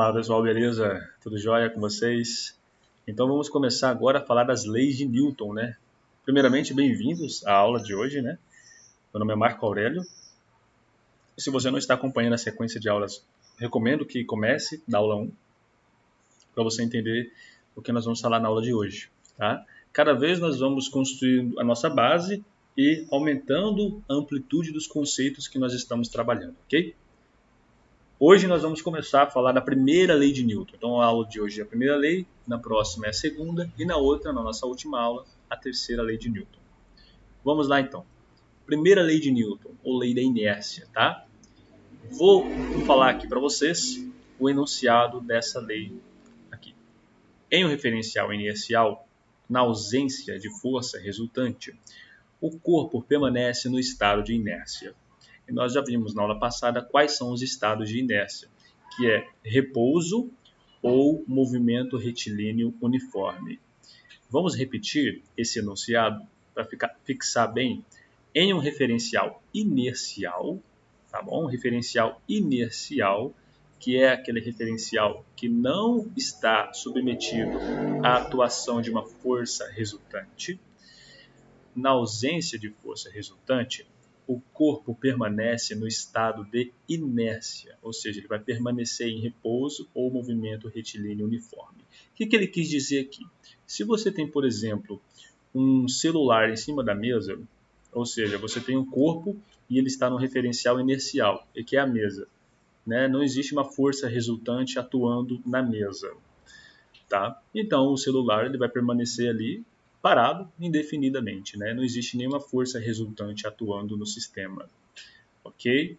Fala pessoal, beleza? Tudo jóia com vocês? Então vamos começar agora a falar das leis de Newton, né? Primeiramente, bem-vindos à aula de hoje, né? Meu nome é Marco Aurélio. Se você não está acompanhando a sequência de aulas, recomendo que comece da aula 1, para você entender o que nós vamos falar na aula de hoje, tá? Cada vez nós vamos construindo a nossa base e aumentando a amplitude dos conceitos que nós estamos trabalhando, ok? Hoje nós vamos começar a falar da primeira lei de Newton. Então a aula de hoje é a primeira lei, na próxima é a segunda e na outra, na nossa última aula, a terceira lei de Newton. Vamos lá então. Primeira lei de Newton, ou lei da inércia, tá? Vou falar aqui para vocês o enunciado dessa lei aqui. Em um referencial inercial, na ausência de força resultante, o corpo permanece no estado de inércia. E nós já vimos na aula passada quais são os estados de inércia, que é repouso ou movimento retilíneo uniforme. Vamos repetir esse enunciado para fixar bem. Em um referencial inercial, tá bom? Referencial inercial, que é aquele referencial que não está submetido à atuação de uma força resultante. Na ausência de força resultante, o corpo permanece no estado de inércia, ou seja, ele vai permanecer em repouso ou movimento retilíneo uniforme. O que ele quis dizer aqui? Se você tem, por exemplo, um celular em cima da mesa, ou seja, você tem um corpo e ele está no referencial inercial, que é a mesa, né? Não existe uma força resultante atuando na mesa, tá? Então o celular ele vai permanecer ali parado indefinidamente, né? Não existe nenhuma força resultante atuando no sistema, ok?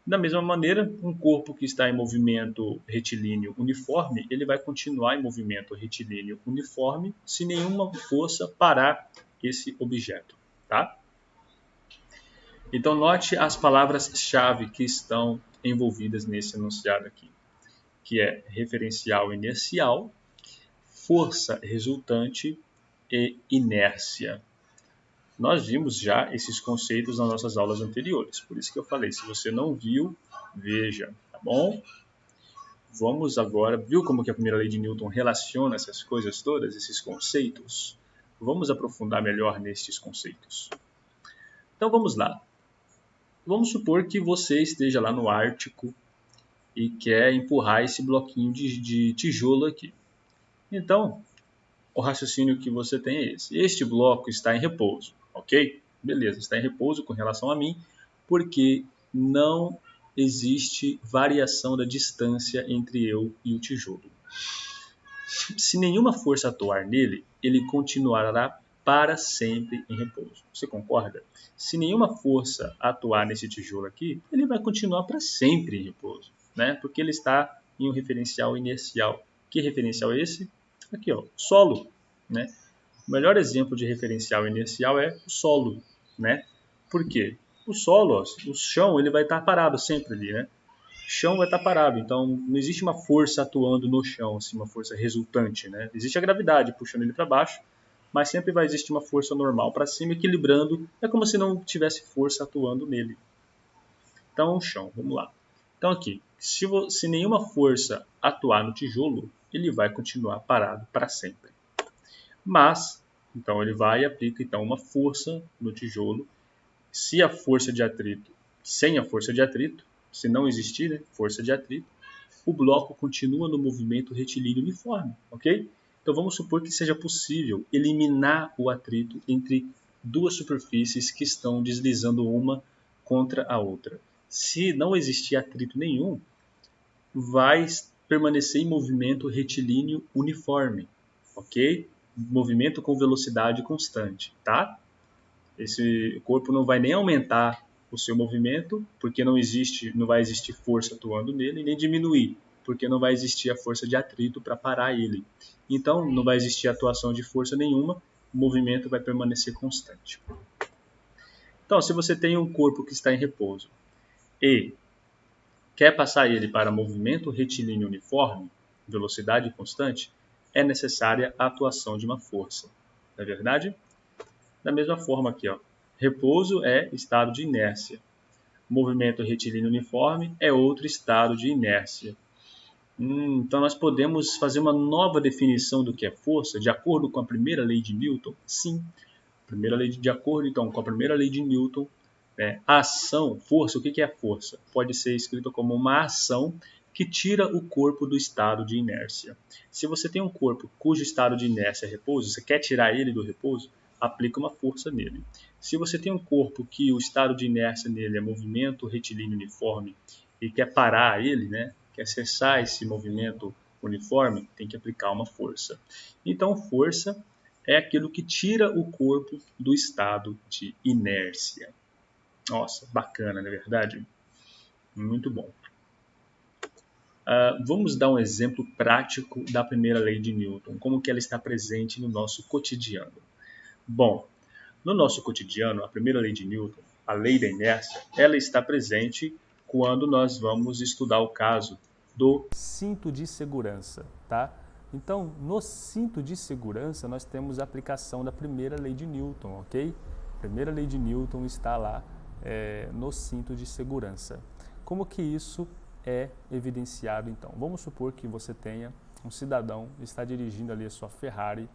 Da mesma maneira, um corpo que está em movimento retilíneo uniforme, ele vai continuar em movimento retilíneo uniforme se nenhuma força parar esse objeto, tá? Então note as palavras-chave que estão envolvidas nesse enunciado aqui, que é referencial inercial, força resultante e inércia. Nós vimos já esses conceitos nas nossas aulas anteriores, por isso que eu falei, se você não viu, veja, tá bom? Vamos agora, viu como que a primeira lei de Newton relaciona essas coisas todas, esses conceitos? Vamos aprofundar melhor nestes conceitos. Então vamos lá. Vamos supor que você esteja lá no Ártico e quer empurrar esse bloquinho de tijolo aqui. Então, o raciocínio que você tem é esse. Este bloco está em repouso, ok? Beleza, está em repouso com relação a mim, porque não existe variação da distância entre eu e o tijolo. Se nenhuma força atuar nele, ele continuará para sempre em repouso. Você concorda? Se nenhuma força atuar nesse tijolo aqui, ele vai continuar para sempre em repouso, né? Porque ele está em um referencial inercial. Que referencial é esse? Aqui, ó, solo, né? O melhor exemplo de referencial inercial é o solo, né? Por quê? O solo, ó, o chão, ele vai estar parado sempre ali, né? O chão vai estar parado, então não existe uma força atuando no chão, assim, uma força resultante, né? Existe a gravidade puxando ele para baixo, mas sempre vai existir uma força normal para cima, equilibrando, é como se não tivesse força atuando nele. Então, o chão, vamos lá. Então aqui, se nenhuma força atuar no tijolo, ele vai continuar parado para sempre. Mas, então ele vai e aplica então uma força no tijolo. Se a força de atrito, sem a força de atrito, se não existir, né, força de atrito, o bloco continua no movimento retilíneo uniforme, ok? Então vamos supor que seja possível eliminar o atrito entre duas superfícies que estão deslizando uma contra a outra. Se não existir atrito nenhum, vai permanecer em movimento retilíneo uniforme, ok? Movimento com velocidade constante, tá? Esse corpo não vai nem aumentar o seu movimento, porque não vai existir força atuando nele, nem diminuir, porque não vai existir a força de atrito para parar ele. Então, não vai existir atuação de força nenhuma, o movimento vai permanecer constante. Então, se você tem um corpo que está em repouso e quer passar ele para movimento retilíneo uniforme, velocidade constante, é necessária a atuação de uma força. Não é verdade? Da mesma forma aqui, ó. Repouso é estado de inércia. Movimento retilíneo uniforme é outro estado de inércia. Então nós podemos fazer uma nova definição do que é força, de acordo com a primeira lei de Newton? Sim. De acordo então com a primeira lei de Newton, a ação, força, o que é força? Pode ser escrito como uma ação que tira o corpo do estado de inércia. Se você tem um corpo cujo estado de inércia é repouso, você quer tirar ele do repouso, aplica uma força nele. Se você tem um corpo que o estado de inércia nele é movimento retilíneo uniforme e quer parar ele, né, quer cessar esse movimento uniforme, tem que aplicar uma força. Então, força é aquilo que tira o corpo do estado de inércia. Nossa, bacana, não é verdade? Muito bom. Vamos dar um exemplo prático da primeira lei de Newton, como que ela está presente no nosso cotidiano. Bom, no nosso cotidiano, a primeira lei de Newton, a lei da inércia, ela está presente quando nós vamos estudar o caso do cinto de segurança, tá? Então, no cinto de segurança, nós temos a aplicação da primeira lei de Newton, ok? A primeira lei de Newton está lá no cinto de segurança. Como que isso é evidenciado, então? Vamos supor que você tenha um cidadão que está dirigindo ali a sua Ferrari,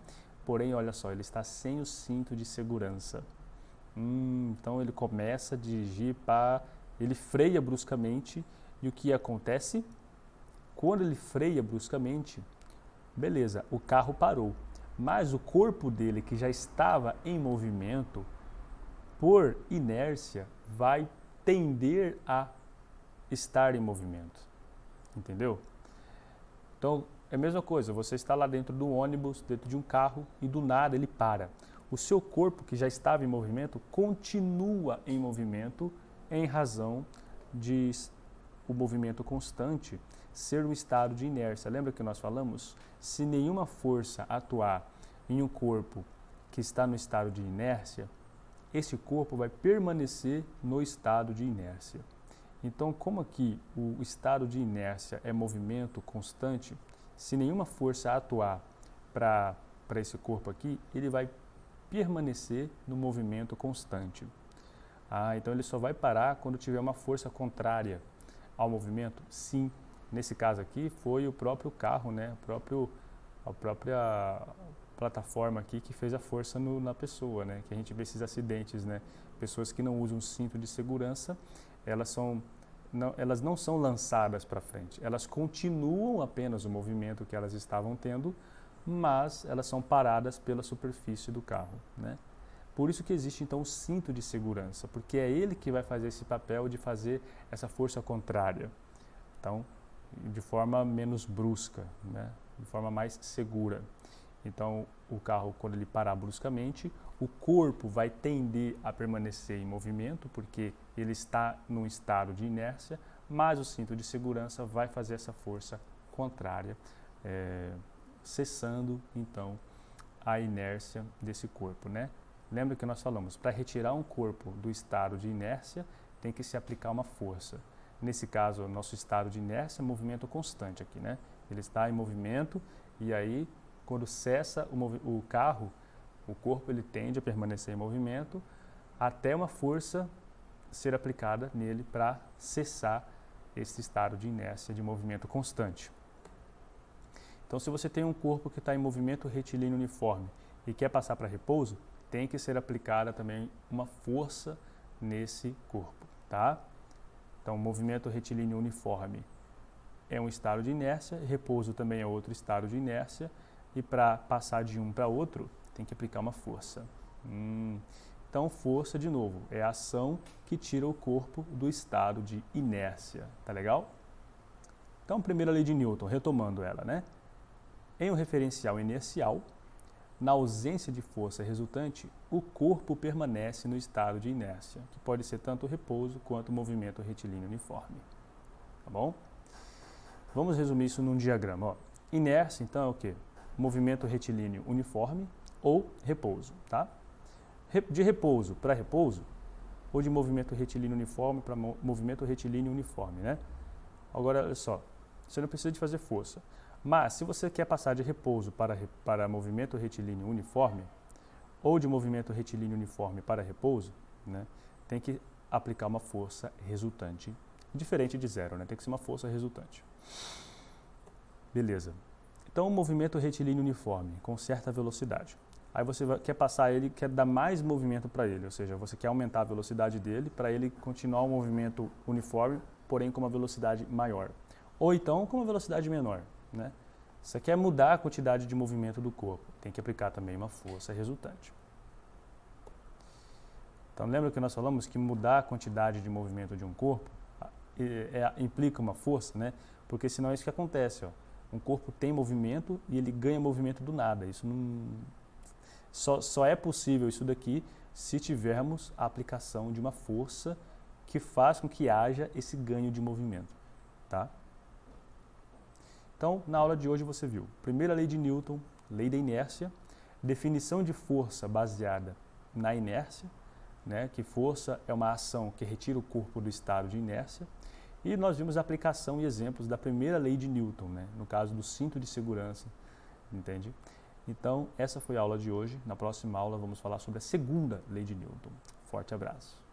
porém, olha só, ele está sem o cinto de segurança. Então, ele começa a dirigir, ele freia bruscamente e o que acontece? Quando ele freia bruscamente, beleza, o carro parou, mas o corpo dele, que já estava em movimento, por inércia, vai tender a estar em movimento, entendeu? Então, é a mesma coisa, você está lá dentro do ônibus, dentro de um carro, e do nada ele para. O seu corpo, que já estava em movimento, continua em movimento em razão de o movimento constante ser um estado de inércia. Lembra que nós falamos? Se nenhuma força atuar em um corpo que está no estado de inércia, esse corpo vai permanecer no estado de inércia. Então, como aqui o estado de inércia é movimento constante, se nenhuma força atuar para esse corpo aqui, ele vai permanecer no movimento constante. Então ele só vai parar quando tiver uma força contrária ao movimento? Sim. Nesse caso aqui foi o próprio carro, né? A própria plataforma aqui que fez a força na pessoa, né? Que a gente vê esses acidentes, né? Pessoas que não usam cinto de segurança, elas não são lançadas para frente, elas continuam apenas o movimento que elas estavam tendo, mas elas são paradas pela superfície do carro, né? Por isso que existe então o cinto de segurança, porque é ele que vai fazer esse papel de fazer essa força contrária. Então, de forma menos brusca, né? De forma mais segura. Então, o carro, quando ele parar bruscamente, o corpo vai tender a permanecer em movimento, porque ele está num estado de inércia, mas o cinto de segurança vai fazer essa força contrária, cessando, então, a inércia desse corpo, né? Lembra que nós falamos, para retirar um corpo do estado de inércia, tem que se aplicar uma força. Nesse caso, o nosso estado de inércia é movimento constante aqui, né? Ele está em movimento e aí, quando cessa o carro, o corpo ele tende a permanecer em movimento até uma força ser aplicada nele para cessar esse estado de inércia de movimento constante. Então, se você tem um corpo que está em movimento retilíneo uniforme e quer passar para repouso, tem que ser aplicada também uma força nesse corpo, tá? Então, movimento retilíneo uniforme é um estado de inércia, repouso também é outro estado de inércia, e para passar de um para outro, tem que aplicar uma força. Então, força, de novo, é a ação que tira o corpo do estado de inércia, tá legal? Então, primeira lei de Newton, retomando ela, né? Em um referencial inercial, na ausência de força resultante, o corpo permanece no estado de inércia, que pode ser tanto repouso quanto movimento retilíneo uniforme. Tá bom? Vamos resumir isso num diagrama. Ó. Inércia, então, é o quê? Movimento retilíneo uniforme ou repouso. Tá? De repouso para repouso, ou de movimento retilíneo uniforme para movimento retilíneo uniforme. Né? Agora, olha só, você não precisa de fazer força. Mas, se você quer passar de repouso para movimento retilíneo uniforme, ou de movimento retilíneo uniforme para repouso, né, tem que aplicar uma força resultante, diferente de zero, né, tem que ser uma força resultante. Beleza. Então, um movimento retilíneo uniforme, com certa velocidade. Aí você quer passar ele, quer dar mais movimento para ele, ou seja, você quer aumentar a velocidade dele para ele continuar o movimento uniforme, porém com uma velocidade maior. Ou então com uma velocidade menor, né? Você quer mudar a quantidade de movimento do corpo, tem que aplicar também uma força resultante. Então lembra que nós falamos que mudar a quantidade de movimento de um corpo implica uma força, né? Porque senão é isso que acontece, ó. Um corpo tem movimento e ele ganha movimento do nada. Isso não... Só é possível isso daqui se tivermos a aplicação de uma força que faz com que haja esse ganho de movimento, tá? Então, na aula de hoje você viu primeira lei de Newton, lei da inércia, definição de força baseada na inércia, né, que força é uma ação que retira o corpo do estado de inércia, e nós vimos a aplicação e exemplos da primeira lei de Newton, né, no caso do cinto de segurança, entende? Então, essa foi a aula de hoje. Na próxima aula vamos falar sobre a segunda lei de Newton. Forte abraço.